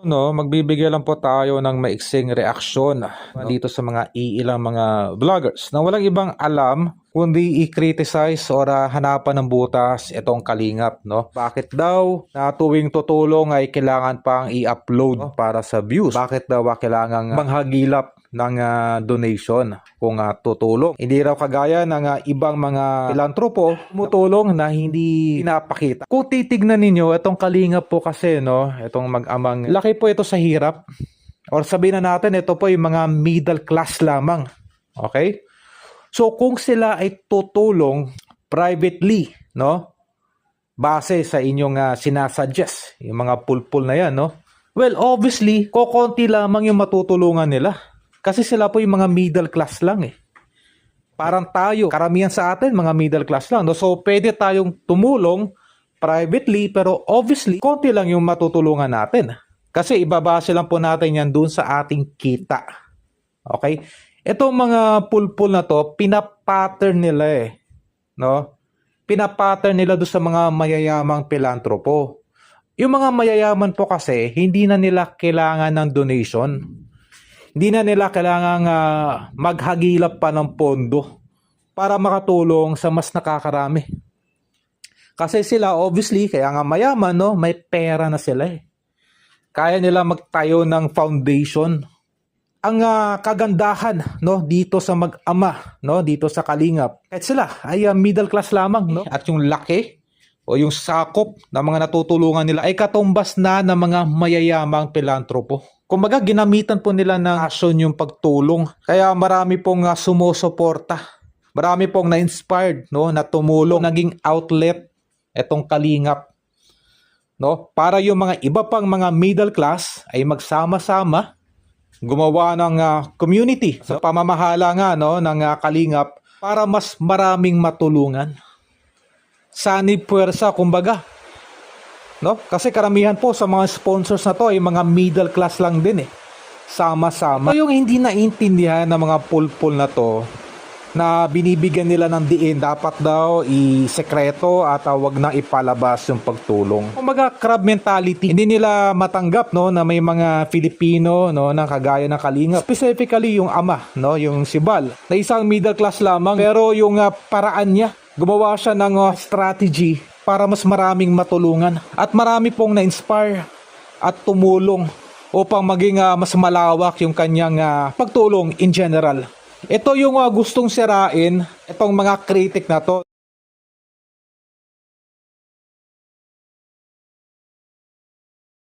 No, magbibigay lang po tayo ng maiksing reaksyon dito sa mga iilang mga vloggers na walang ibang alam kundi i-criticize or hanapan ng butas itong Kalingap, no? Bakit daw na tuwing tutulong ay kailangan pang i-upload para sa views? Bakit daw kailangan manghagilap ng donation kung tutulong? Hindi raw kagaya ng ibang mga filantropo tumutulong na hindi pinapakita. Kung titignan ninyo, itong Kalingap po kasi, no, itong mag-amang laki po ito sa hirap. Or sabihin na natin, ito po yung mga middle class lamang. Okay? So kung sila ay tutulong privately, no, base sa inyong sinasuggest, yung mga pulpul na yan, no, well, obviously, kokonti lamang yung matutulungan nila. Kasi sila po yung mga middle class lang eh. Parang tayo, karamihan sa atin, mga middle class lang. No? So, pwede tayong tumulong privately, pero obviously, konti lang yung matutulungan natin. Kasi ibabase lang po natin yan dun sa ating kita. Okay? Itong mga pulpul na to, pinapattern nila eh. No? Pinapattern nila doon sa mga mayayamang pilantropo. Yung mga mayayaman po kasi, hindi na nila kailangan ng donation. Hindi na nila kailangan maghagilap pa ng pondo para makatulong sa mas nakakarami. Kasi sila obviously, kaya nga mayaman, no, may pera na sila eh. Kaya nila magtayo ng foundation. Ang kagandahan, no, dito sa mag-ama, no, dito sa Kalingap, kahit sila ay middle class lamang, no, at yung laki o yung sakop ng mga natutulungan nila ay katumbas na ng mga mayayamang pilantropo. Kumbaga, ginamitan po nila ng action yung pagtulong. Kaya marami pong sumusuporta. Marami pong na-inspired, no, na tumulong, naging outlet itong Kalingap. No, para yung mga iba pang mga middle class ay magsama-sama, gumawa ng community sa pamamahala nga, no, ng Kalingap para mas maraming matulungan. Sanib puwersa, kumbaga. No? Kasi karamihan po sa mga sponsors na to ay mga middle class lang din eh. Sama-sama. So yung hindi naintindihan ng mga pulpul na to, na binibigyan nila ng diin, dapat daw i-sekreto at wag nang ipalabas yung pagtulong. Kumbaga crab mentality. Hindi nila matanggap, no, na may mga Filipino, no, na kagaya ng Kalingap. Specifically yung ama, no, yung si Bal, na isang middle class lamang, pero yung paraan niya, gumawa siya ng strategy para mas maraming matulungan. At marami pong na-inspire at tumulong upang maging mas malawak yung kanyang pagtulong in general. Ito yung gustong sirain itong mga critic na to.